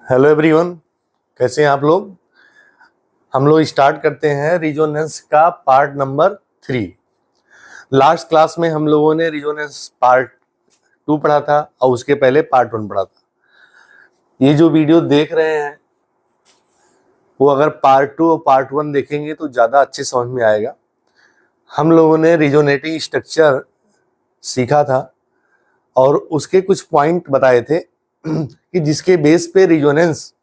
Hello everyone, कैसे हैं आप लोग। हम लोग स्टार्ट करते हैं रिजोनेंस का पार्ट नंबर 3। लास्ट क्लास में हम लोगों ने रिजोनेंस पार्ट 2 पढ़ा था और उसके पहले पार्ट 1 पढ़ा था। ये जो वीडियो देख रहे हैं वो अगर पार्ट 2 और पार्ट 1 देखेंगे तो ज़्यादा अच्छे समझ में आएगा। हम लोगों ने रिजोनेटिंग स्ट्रक्चर सीखा था और उसके कुछ पॉइंट बताए थे कि जिसके बेस पे रिजोनेंस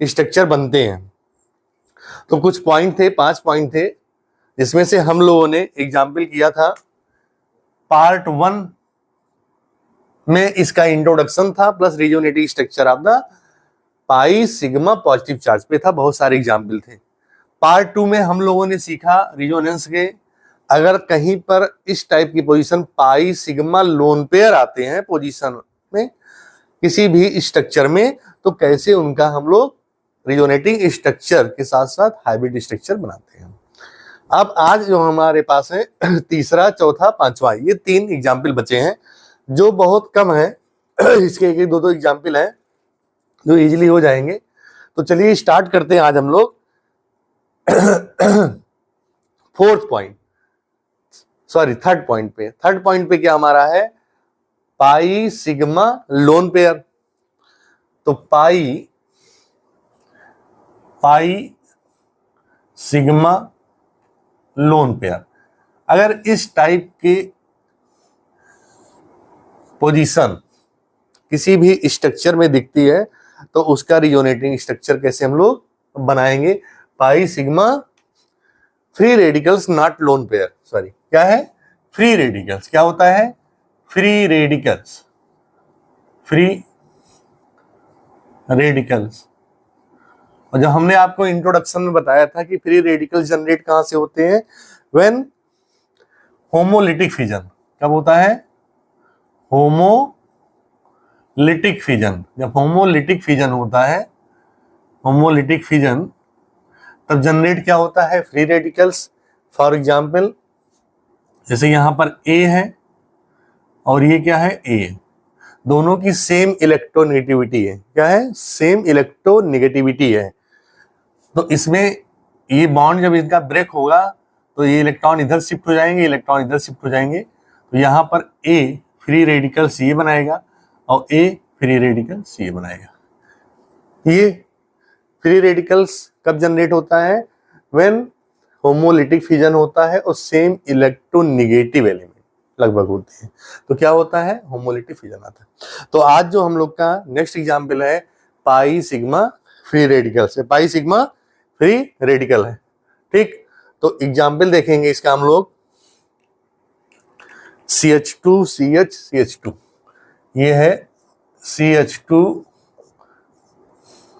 स्ट्रक्चर बनते हैं। तो कुछ पॉइंट थे, 5 पॉइंट थे, जिसमें से हम लोगों ने एग्जाम्पल किया था। पार्ट 1 में इसका इंट्रोडक्शन था plus resonating structure of the pi sigma positive charge पे था, बहुत सारे एग्जाम्पल थे। पार्ट 2 में हम लोगों ने सीखा रिजोनेंस के अगर कहीं पर इस टाइप की position pi sigma lone pair आते हैं पोजीशन में किसी भी स्ट्रक्चर में, तो कैसे उनका हम लोग रिजोनेटिंग स्ट्रक्चर के साथ साथ हाइब्रिड स्ट्रक्चर बनाते हैं। अब आज जो हमारे पास है तीसरा, चौथा, पांचवा, ये 3 एग्जाम्पल बचे हैं जो बहुत कम है। इसके एक दो एग्जाम्पल हैं जो इजीली हो जाएंगे। तो चलिए स्टार्ट करते हैं आज हम लोग। थर्ड पॉइंट पे क्या हमारा है, पाई सिग्मा लोन पेयर। तो पाई सिग्मा लोन पेयर अगर इस टाइप के पोजीशन किसी भी स्ट्रक्चर में दिखती है तो उसका रिजोनेटिंग स्ट्रक्चर कैसे हम लोग बनाएंगे। Pi sigma free radicals not lone pair, sorry क्या है, फ्री रेडिकल्स। क्या होता है, फ्री रेडिकल्स। और जब हमने आपको इंट्रोडक्शन में बताया था कि फ्री रेडिकल्स जनरेट कहां से होते हैं, व्हेन होमोलिटिक फिजन। कब होता है, होमोलिटिक फिजन। जब होमोलिटिक फिजन होता है, होमोलिटिक फिजन, तब जनरेट क्या होता है, फ्री रेडिकल्स। फॉर एग्जाम्पल जैसे यहां पर ए है और ये क्या है, ए, दोनों की सेम इलेक्ट्रोनेगेटिविटी है। क्या है, सेम इलेक्ट्रोनेगेटिविटी है। तो इसमें ये बॉन्ड जब इनका ब्रेक होगा तो ये इलेक्ट्रॉन इधर शिफ्ट हो जाएंगे, इलेक्ट्रॉन इधर शिफ्ट हो जाएंगे। तो यहाँ पर ए फ्री रेडिकल्स ये बनाएगा और ए फ्री रेडिकल्स ये बनाएगा। ये फ्री रेडिकल्स कब जनरेट होता है, व्हेन होमोलिटिक फिजन होता है और सेम इलेक्ट्रोनेगेटिव एलिमेंट लगभग होते हैं, तो क्या होता है, होमोलिटिक फिजन आता है। तो आज जो हम लोग का नेक्स्ट एग्जाम्पल है पाई सिग्मा फ्री रेडिकल से, पाई सिग्मा फ्री रेडिकल है, ठीक। तो एग्जाम्पल देखेंगे इसका हम लोग, CH2 CH CH2, ये है CH2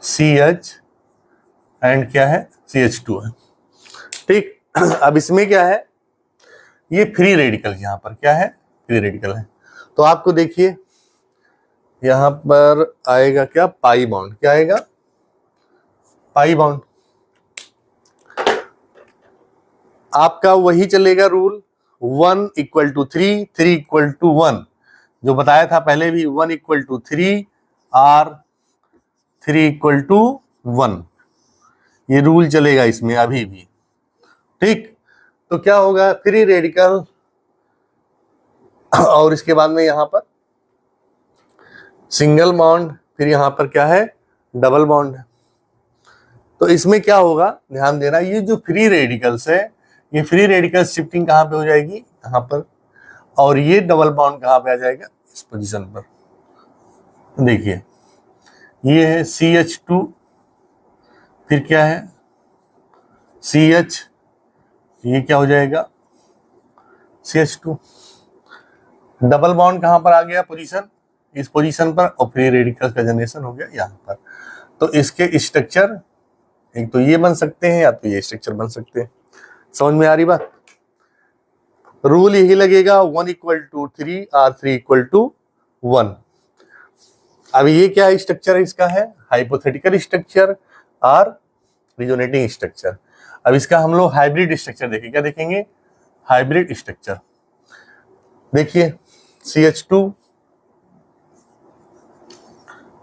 CH एंड क्या है, CH2 है, ठीक। अब इसमें क्या है, ये फ्री रेडिकल, यहां पर क्या है, फ्री रेडिकल है। तो आपको देखिए यहां पर आएगा क्या, पाई बॉन्ड। क्या आएगा, पाई बॉन्ड। आपका वही चलेगा रूल, 1 = 3, 3 = 1, जो बताया था पहले भी, 1 = 3 और 3 = 1, ये रूल चलेगा इसमें अभी भी, ठीक। तो क्या होगा, फ्री रेडिकल और इसके बाद में यहां पर सिंगल बॉन्ड, फिर यहां पर क्या है, डबल बॉन्ड है। तो इसमें क्या होगा, ध्यान देना, ये जो फ्री रेडिकल्स है, ये फ्री रेडिकल शिफ्टिंग कहां पे हो जाएगी, यहां पर, और ये डबल बॉन्ड कहां पे आ जाएगा, इस पोजीशन पर। देखिए ये है CH2, फिर क्या है CH, ये क्या हो जाएगा CH2, डबल बॉन्ड कहां पर आ गया पोजीशन, इस पोजीशन पर, और फ्री रेडिकल का जनरेशन हो गया यहां पर। तो इसके स्ट्रक्चर एक तो ये बन सकते हैं या तो ये स्ट्रक्चर बन सकते हैं। समझ में आ रही बात, रूल यही लगेगा, 1 = 3 और 3 = 1। अब ये क्या स्ट्रक्चर है, इसका है हाइपोथेटिकल स्ट्रक्चर और रिजोनेटिंग स्ट्रक्चर। अब इसका हम लोग हाइब्रिड स्ट्रक्चर देखेंगे। क्या देखेंगे, हाइब्रिड स्ट्रक्चर। देखिए CH2,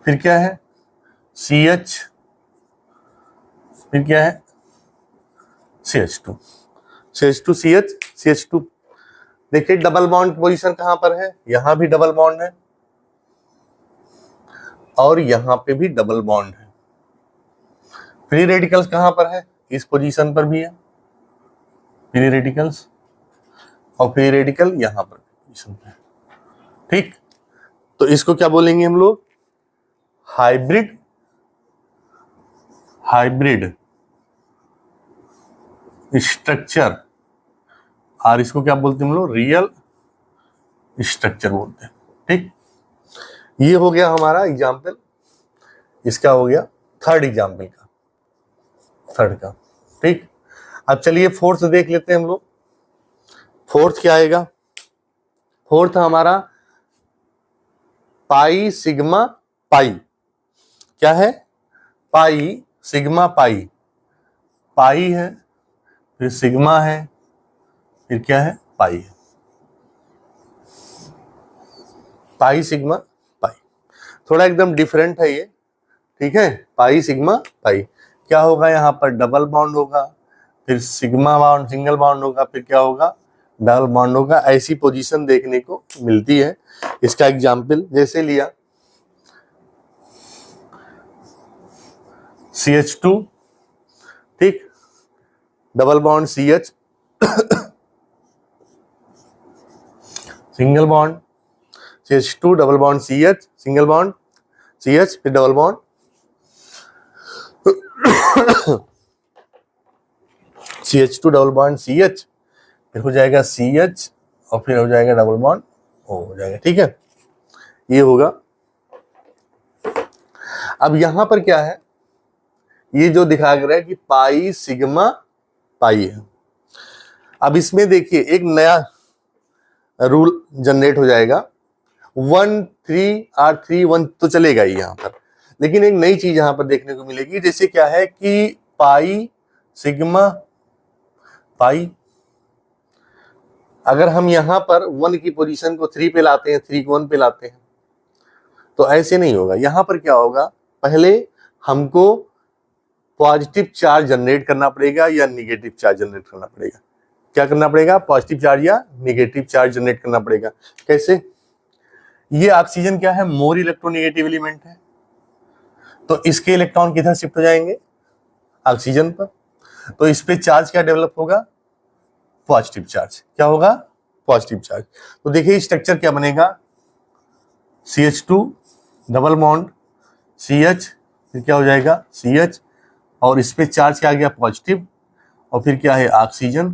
फिर क्या है CH, फिर क्या है CH2, CH2 CH CH2। देखिए डबल बॉन्ड पोजीशन कहां पर है, यहां भी डबल बॉन्ड है और यहां पे भी डबल बॉन्ड है। फ्री रेडिकल्स कहां पर है, इस पोजीशन पर भी है फ्री रेडिकल्स, और फ्री रेडिकल यहां पर पोजीशन पे है। ठीक, तो इसको क्या बोलेंगे हम लोग, हाइब्रिड, हाइब्रिड स्ट्रक्चर, और इसको क्या बोलते हैं हम लोग, रियल स्ट्रक्चर बोलते हैं। ठीक, ये हो गया हमारा एग्जाम्पल, इसका हो गया थर्ड एग्जाम्पल का, थर्ड का। ठीक, अब चलिए फोर्थ देख लेते हैं हम लोग। फोर्थ क्या आएगा, फोर्थ हमारा पाई सिग्मा पाई। क्या है, पाई सिग्मा पाई, पाई है फिर सिग्मा है फिर क्या है पाई है, पाई सिग्मा पाई। थोड़ा एकदम डिफरेंट है ये, ठीक है। पाई सिग्मा पाई क्या होगा, यहाँ पर डबल बॉन्ड होगा, फिर सिग्मा बॉन्ड सिंगल बॉन्ड होगा, फिर क्या होगा डबल बॉन्ड होगा। ऐसी पोजीशन देखने को मिलती है। इसका एग्जाम्पल जैसे लिया CH2, ठीक, double bond CH, single bond CH2 double bond CH, single bond CH, फिर double bond CH2 double bond CH, फिर हो जाएगा CH और फिर हो जाएगा डबल बॉन्ड हो जाएगा। ठीक है, ये होगा। अब यहां पर क्या है, ये जो दिखा गया है कि पाई सिग्मा पाई है। अब इसमें देखिए एक नया रूल जनरेट हो जाएगा, 1 3 R3 1 तो चलेगा ही यहां पर, लेकिन एक नई चीज यहां पर देखने को मिलेगी। जैसे क्या है कि पाई सिग्मा पाई, अगर हम यहां पर 1 की पोजीशन को 3 पे लाते हैं, 3 को 1 पे लाते हैं, तो ऐसे नहीं होगा। यहां पर क्या होगा, पहले हमको पॉजिटिव चार्ज जनरेट करना पड़ेगा या निगेटिव चार्ज जनरेट करना पड़ेगा। क्या करना पड़ेगा, पॉजिटिव चार्ज या निगेटिव चार्ज जनरेट करना पड़ेगा। कैसे, ये ऑक्सीजन क्या है, मोर इलेक्ट्रोनेगेटिव एलिमेंट है, तो इसके इलेक्ट्रॉन किधर शिफ्ट हो जाएंगे, ऑक्सीजन पर, तो इस पे चार्ज क्या डेवलप होगा, पॉजिटिव चार्ज। क्या होगा, पॉजिटिव चार्ज। तो देखिए स्ट्रक्चर क्या बनेगा, CH2 डबल बॉन्ड CH, फिर क्या हो जाएगा CH, और इस पे चार्ज क्या आ गया पॉजिटिव, और फिर क्या है ऑक्सीजन,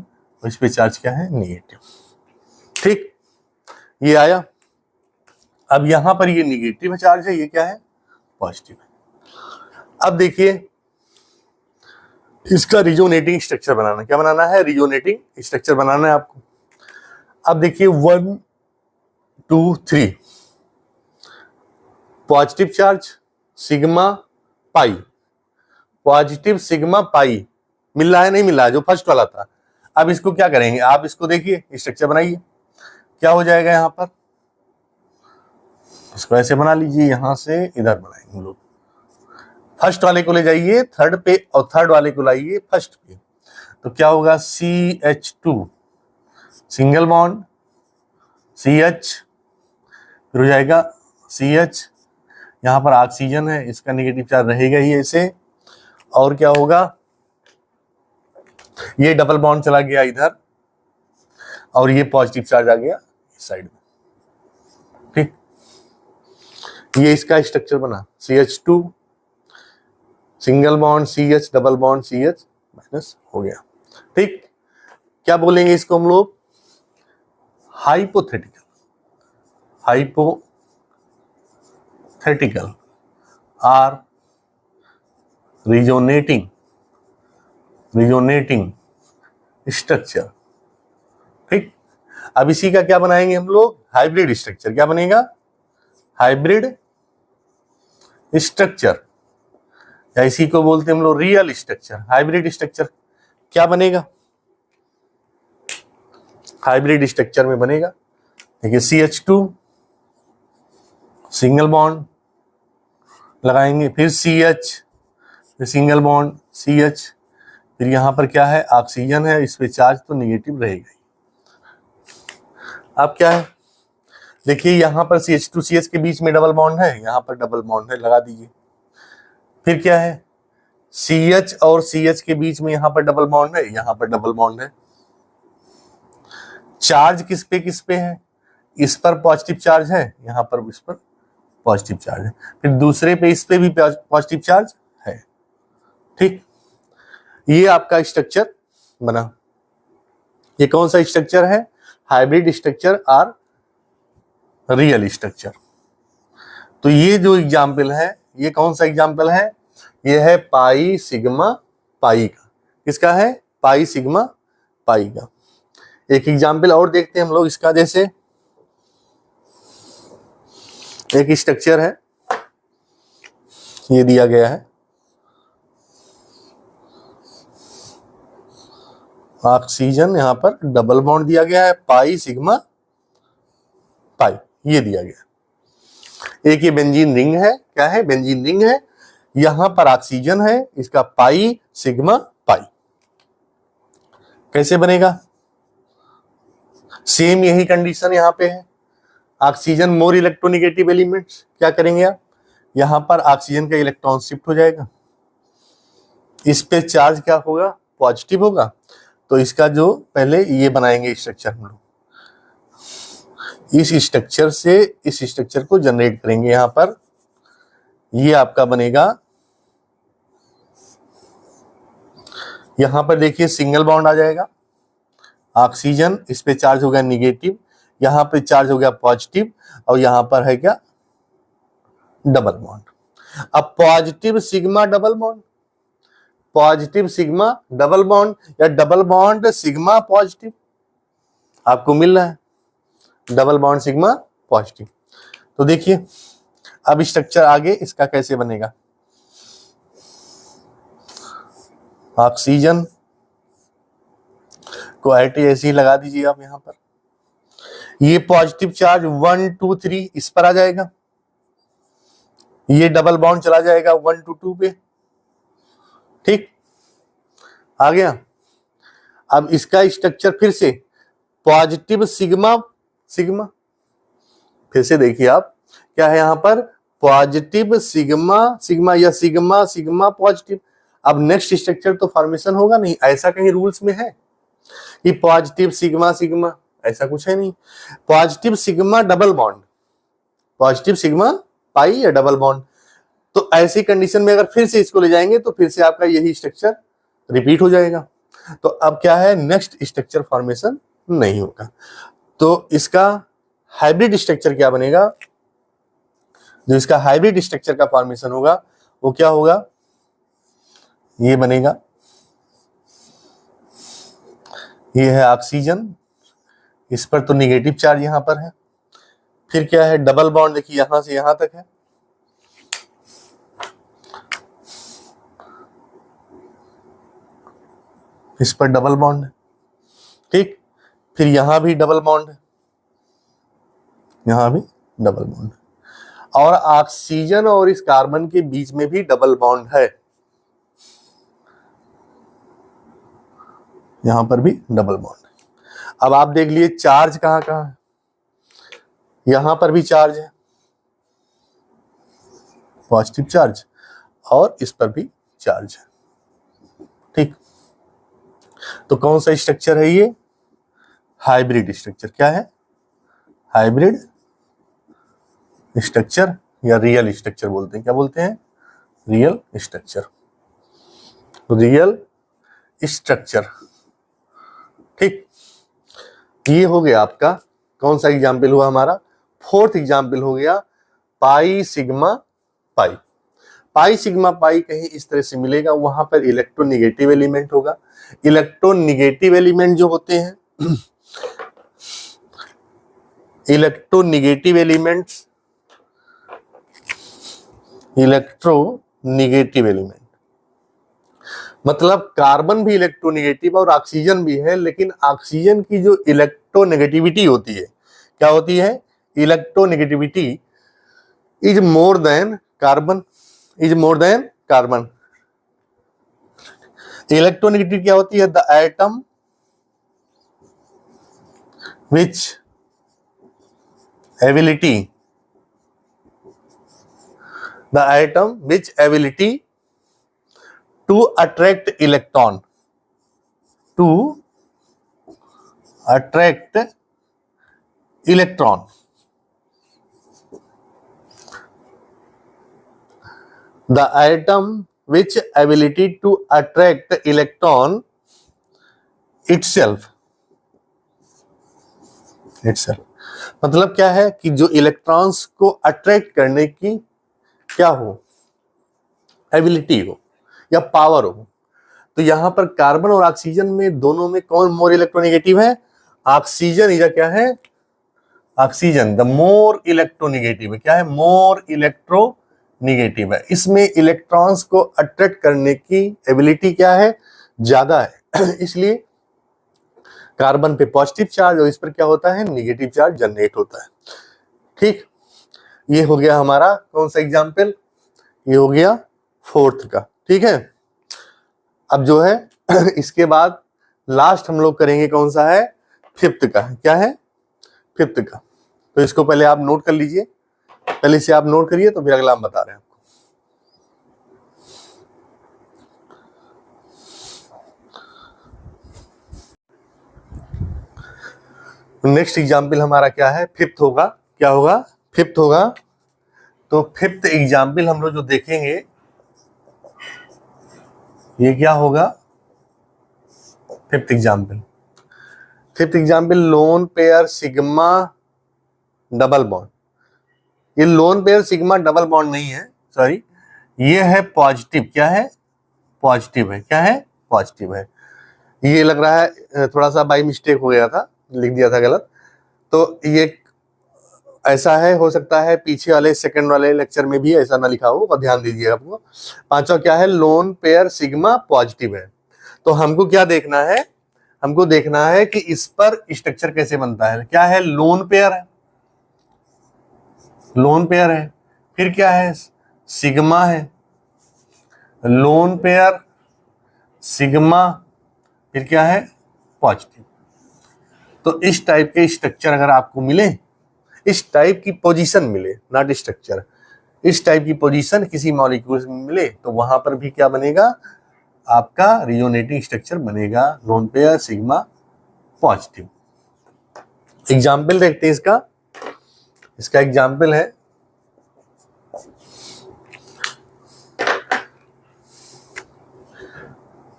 और इस पे चार्ज क्या है नेगेटिव। ठीक, ये आया। अब यहां पर ये निगेटिव चार्ज है, ये क्या है पॉजिटिव है। अब देखिए इसका रिजोनेटिंग स्ट्रक्चर बनाना, क्या बनाना है, रिजोनेटिंग स्ट्रक्चर बनाना है आपको। अब देखिए 1 2 3 positive charge sigma pi, positive sigma pi मिल रहा है, नहीं मिल रहा है, जो फर्स्ट वाला था। अब इसको क्या करेंगे, आप इसको देखिए स्ट्रक्चर बनाइए, क्या हो जाएगा यहां पर, इसको ऐसे बना लीजिए, यहां से इधर बनाएंगे हम लोग। फर्स्ट वाले को ले जाइए थर्ड पे और थर्ड वाले को लाइए फर्स्ट पे, तो क्या होगा CH2 सिंगल बॉन्ड CH, फिर हो जाएगा CH, यहां पर ऑक्सीजन है, इसका नेगेटिव चार्ज रहेगा ही ऐसे, और क्या होगा, ये डबल बॉन्ड चला गया इधर और ये पॉजिटिव चार्ज आ गया इस साइड में। ठीक, ये इसका स्ट्रक्चर बना, CH2 single bond CH double bond CH minus हो गया। ठीक, क्या बोलेंगे इसको हम लोग, hypothetical, hypothetical are resonating structure. ठीक, अब इसी का क्या बनाएंगे हम लोग, हाइब्रिड स्ट्रक्चर। क्या बनेगा, हाइब्रिड स्ट्रक्चर, या इसी को बोलते हैं हम लोग रियल स्ट्रक्चर। हाइब्रिड स्ट्रक्चर क्या बनेगा, हाइब्रिड स्ट्रक्चर में बनेगा, देखिए CH2 सिंगल बॉन्ड लगाएंगे, फिर CH, फिर सिंगल बॉन्ड CH, फिर यहाँ पर क्या है, ऑक्सीजन है, इस पे चार्ज तो निगेटिव रहेगा ही। अब क्या है, देखिए यहाँ पर CH2CH के बीच में डबल बॉन्ड है, यहाँ पर डबल बॉन्ड है, लगा दीजिए। फिर क्या है, CH और CH के बीच में यहाँ पर डबल बॉन्ड है, यहाँ पर डबल बॉन्ड है। चार्ज किस पे है, इस पर पॉजिटिव चार्ज है, यहाँ पर इस पर पॉजिटिव चार्ज है, फिर दूसरे पे इस पे भी पॉजिटिव चार्ज है। ठीक, ये आपका स्ट्रक्चर बना। ये कौन सा स्ट्रक्चर है, हाइब्रिड स्ट्रक्चर और रियल स्ट्रक्चर। तो ये जो एग्जाम्पल है, ये कौन सा एग्जाम्पल है, ये है पाई सिग्मा पाई का। किसका है, पाई सिग्मा पाई का। एक एग्जाम्पल और देखते हैं हम लोग इसका, जैसे एक स्ट्रक्चर है, ये दिया गया है, ऑक्सीजन, यहां पर डबल बॉन्ड दिया गया है, पाई सिग्मा पाई, ये दिया गया। एक ये बेंजीन रिंग है, क्या है, बेंजीन रिंग है, यहां पर ऑक्सीजन है, इसका पाई सिग्मा पाई। कैसे बनेगा, सेम यही कंडीशन यहां पे है, ऑक्सीजन मोर इलेक्ट्रोनेगेटिव एलिमेंट्स, क्या करेंगे आप, यहां पर ऑक्सीजन का इलेक्ट्रॉन शिफ्ट हो जाएगा, इस पे चार्ज क्या होगा, पॉजिटिव होगा। तो इसका जो पहले ये बनाएंगे स्ट्रक्चर हम लोग, इस स्ट्रक्चर से इस स्ट्रक्चर को जनरेट करेंगे। यहां पर ये आपका बनेगा, यहां पर देखिए सिंगल बॉन्ड आ जाएगा, ऑक्सीजन, इस पे चार्ज हो गया निगेटिव, यहां पे चार्ज हो गया पॉजिटिव, और यहां पर है क्या, डबल बॉन्ड। अब positive sigma double bond, positive sigma double bond, या डबल बॉन्ड सिग्मा पॉजिटिव, आपको मिल रहा है डबल बॉन्ड सिग्मा पॉजिटिव। तो देखिए अब स्ट्रक्चर आगे इसका कैसे बनेगा, ऑक्सीजन को ऐसे ही लगा दीजिए आप, यहां पर ये पॉजिटिव चार्ज 1 2 3 इस पर आ जाएगा, ये डबल बॉन्ड चला जाएगा 1 2 2 पे। ठीक, आ गया। अब इसका स्ट्रक्चर फिर से पॉजिटिव सिग्मा सिग्मा, फिर से देखिए आप, क्या है यहां पर, पॉजिटिव सिग्मा सिग्मा, या सिग्मा सिग्मा पॉजिटिव। अब नेक्स्ट स्ट्रक्चर तो फॉर्मेशन होगा नहीं, ऐसा कहीं रूल्स में है कि पॉजिटिव सिग्मा सिग्मा, ऐसा कुछ है नहीं। Positive sigma double bond, positive sigma पाई या डबल बॉन्ड। तो ऐसी कंडीशन में अगर फिर से इसको ले जाएंगे तो फिर से आपका यही स्ट्रक्चर रिपीट हो जाएगा। तो अब क्या है, नेक्स्ट स्ट्रक्चर फॉर्मेशन नहीं होगा। तो इसका हाइब्रिड स्ट्रक्चर क्या बनेगा, जो इसका हाइब्रिड स्ट्रक्चर का फॉर्मेशन होगा वो क्या होगा, ये बनेगा, ये है ऑक्सीजन, इस पर तो निगेटिव चार्ज यहां पर है, फिर क्या है, डबल बॉन्ड, देखिए यहां से यहां तक है, इस पर डबल बॉन्ड है। ठीक, फिर यहां भी डबल बॉन्ड है, यहां भी डबल बॉन्ड है, और ऑक्सीजन और इस कार्बन के बीच में भी डबल बॉन्ड है, यहां पर भी डबल बॉन्ड है। अब आप देख लिए चार्ज कहां कहां है, यहां पर भी चार्ज है, पॉजिटिव चार्ज, और इस पर भी चार्ज है। ठीक, तो कौन सा स्ट्रक्चर है ये, हाइब्रिड स्ट्रक्चर। क्या है, हाइब्रिड स्ट्रक्चर, या रियल स्ट्रक्चर बोलते हैं, क्या बोलते हैं, रियल स्ट्रक्चर, रियल स्ट्रक्चर। ठीक, ये हो गया आपका कौन सा एग्जाम्पल हुआ हमारा, फोर्थ एग्जाम्पल हो गया pi sigma pi. Pi sigma pi कहीं इस तरह से मिलेगा, वहां पर इलेक्ट्रोनेगेटिव एलिमेंट होगा। इलेक्ट्रोनेगेटिव एलिमेंट जो होते हैं, इलेक्ट्रोनेगेटिव एलिमेंट्स, इलेक्ट्रोनेगेटिव एलिमेंट मतलब कार्बन भी इलेक्ट्रोनेगेटिव और ऑक्सीजन भी है, लेकिन ऑक्सीजन की जो इलेक्ट्रोनेगेटिविटी होती है, क्या होती है, electronegativity is more than carbon. Is more than carbon. Electronegative क्या होती है? The atom which ability, the atom which ability to attract electron, to attract electron, the atom which ability to attract electron itself, मतलब क्या है कि जो electrons को attract करने की क्या हो, एबिलिटी हो या पावर हो। तो यहां पर कार्बन और ऑक्सीजन में दोनों में कौन मोर इलेक्ट्रोनेगेटिव है? ऑक्सीजन या क्या है? ऑक्सीजन द मोर इलेक्ट्रोनेगेटिव है। क्या है? मोर इलेक्ट्रोनेगेटिव है। इसमें इलेक्ट्रॉन्स को अट्रैक्ट करने की एबिलिटी क्या है? ज्यादा है। इसलिए कार्बन पे पॉजिटिव चार्ज और इस पर क्या होता है? नेगेटिव चार्ज जनरेट होता है। ठीक, ये हो गया हमारा कौन सा एग्जाम्पल? ये हो गया फोर्थ का। ठीक है, अब जो है इसके बाद लास्ट हम लोग करेंगे कौन सा है? फिफ्थ का। क्या है? फिफ्थ का। तो इसको पहले आप नोट कर लीजिए, पहले से आप नोट करिए तो फिर अगला हम बता रहे हैं आपको। नेक्स्ट एग्जाम्पल हमारा क्या है? फिफ्थ होगा। क्या होगा? फिफ्थ होगा। तो फिफ्थ एग्जाम्पल हम लोग जो देखेंगे ये क्या होगा? Fifth example lone pair sigma double bond. ये lone pair sigma double bond नहीं है, सॉरी, ये है पॉजिटिव। क्या है? पॉजिटिव है। क्या है? पॉजिटिव है। ये लग रहा है थोड़ा सा बाई मिस्टेक हो गया था, लिख दिया था गलत। तो ये ऐसा है, हो सकता है पीछे वाले सेकंड वाले लेक्चर में भी ऐसा ना लिखा हो, और ध्यान दीजिएगा आपको। पांचवा क्या है? लोन पेयर सिग्मा पॉजिटिव है। तो हमको क्या देखना है? हमको देखना है कि इस पर स्ट्रक्चर कैसे बनता है। क्या है? लोन पेयर है, लोन पेयर है। फिर क्या है? सिग्मा है, लोन पेयर सिग्मा, फिर क्या है? पॉजिटिव। तो इस टाइप के स्ट्रक्चर अगर आपको मिले, इस टाइप की पोजीशन मिले, नॉट स्ट्रक्चर, इस टाइप की पोजीशन किसी मॉलिक्यूल में मिले, तो वहां पर भी क्या बनेगा? आपका रियोनेटिंग स्ट्रक्चर बनेगा, loan pair sigma positive. Example देखते हैं इसका। इसका एग्जाम्पल है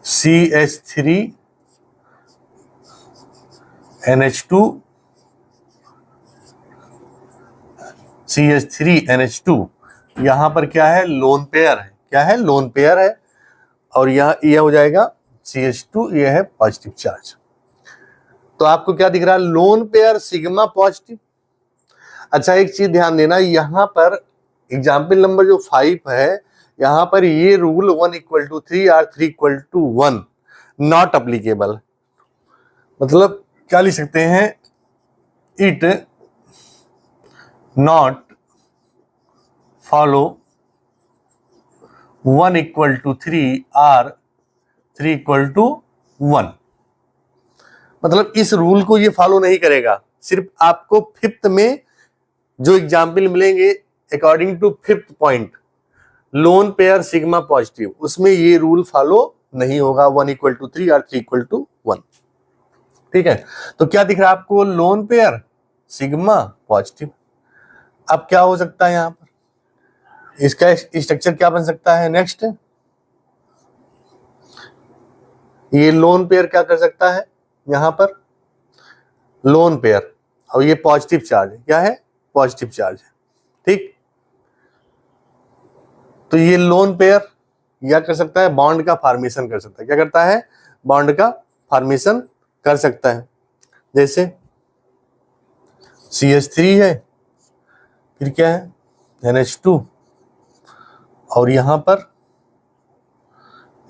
CH3 NH2 CH3 NH2। यहां पर क्या है? लोन पेयर है। क्या है? लोन पेयर है। और यह हो जाएगा CH2, ये है पॉजिटिव चार्ज। तो आपको क्या दिख रहा है? Loan pair sigma positive. अच्छा, एक चीज ध्यान देना, यहां पर एग्जाम्पल नंबर जो 5 है, यहां पर ये रूल 1=3 और 3=1 नॉट अप्लीकेबल। मतलब क्या लिख सकते हैं? इट नॉट फॉलो 1=3 और 3=1। मतलब इस रूल को ये फॉलो नहीं करेगा। सिर्फ आपको फिफ्थ में जो एग्जाम्पल मिलेंगे according to fifth point, lone pair sigma positive, उसमें ये रूल फॉलो नहीं होगा, 1=3 और 3=1। ठीक है, तो क्या दिख रहा है आपको? Loan pair sigma positive. अब क्या हो सकता है यहां पर? इसका स्ट्रक्चर क्या बन सकता है? नेक्स्ट, ये लोन पेयर क्या कर सकता है? यहां पर लोन पेयर और ये पॉजिटिव चार्ज है। क्या है? पॉजिटिव चार्ज है। ठीक, तो ये लोन पेयर क्या कर सकता है? बॉन्ड का फॉर्मेशन कर सकता है। क्या करता है? बॉन्ड का फॉर्मेशन कर सकता है। जैसे CH3 है, फिर क्या है? NH2, और यहां पर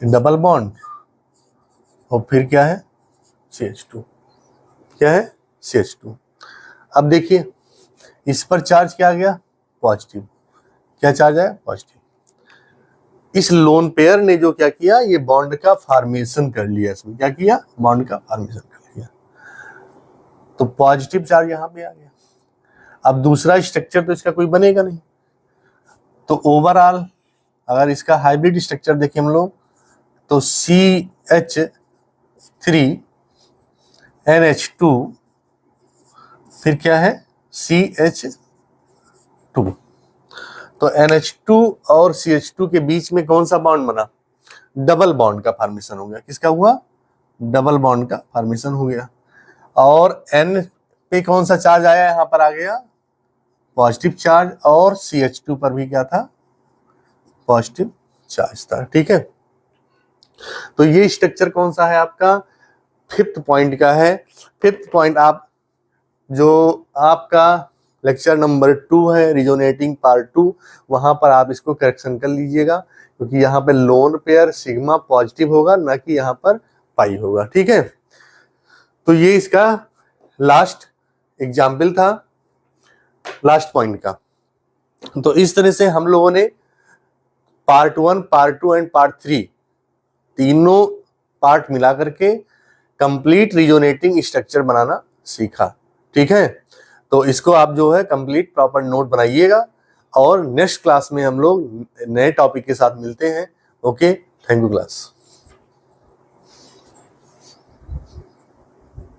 डबल बॉन्ड, और फिर क्या है? CH2। क्या है? CH2। अब देखिए इस पर चार्ज क्या आ गया? पॉजिटिव। क्या चार्ज है? पॉजिटिव। इस लोन पेयर ने जो क्या किया, ये बॉन्ड का फॉर्मेशन कर लिया, इसमें क्या किया, बॉन्ड का फॉर्मेशन कर लिया, तो पॉजिटिव चार्ज यहां पे आ गया। अब दूसरा स्ट्रक्चर तो इसका कोई बनेगा नहीं, तो ओवरऑल अगर इसका हाइब्रिड स्ट्रक्चर देखें हम लोग तो CH3NH2 फिर क्या है CH2, तो NH2 और CH2 के बीच में कौन सा बॉन्ड बना, डबल बॉन्ड का फॉर्मेशन हो गया। किसका हुआ, डबल बॉन्ड का फॉर्मेशन हो गया। और N पे कौन सा चार्ज आया, यहां पर आ गया पॉजिटिव चार्ज, और CH2 पर भी क्या था, पॉजिटिव चार्ज था। ठीक है, तो ये स्ट्रक्चर कौन सा है आपका, फिफ्थ पॉइंट का है। फिफ्थ पॉइंट आप जो आपका लेक्चर नंबर 2 है रिजोनेटिंग पार्ट 2, वहां पर आप इसको करेक्शन कर लीजिएगा, क्योंकि यहाँ पे लोन पेयर सिग्मा पॉजिटिव होगा, ना कि यहाँ पर पाई होगा। ठीक है, तो ये इसका लास्ट एग्जाम्पल था, लास्ट पॉइंट का। तो इस तरह से हम लोगों ने पार्ट 1, पार्ट 2 एंड पार्ट 3 तीनों पार्ट मिला करके कंप्लीट रिजोनेटिंग स्ट्रक्चर बनाना सीखा। ठीक है, तो इसको आप जो है कंप्लीट प्रॉपर नोट बनाइएगा, और नेक्स्ट क्लास में हम लोग नए टॉपिक के साथ मिलते हैं। Okay, thank you class.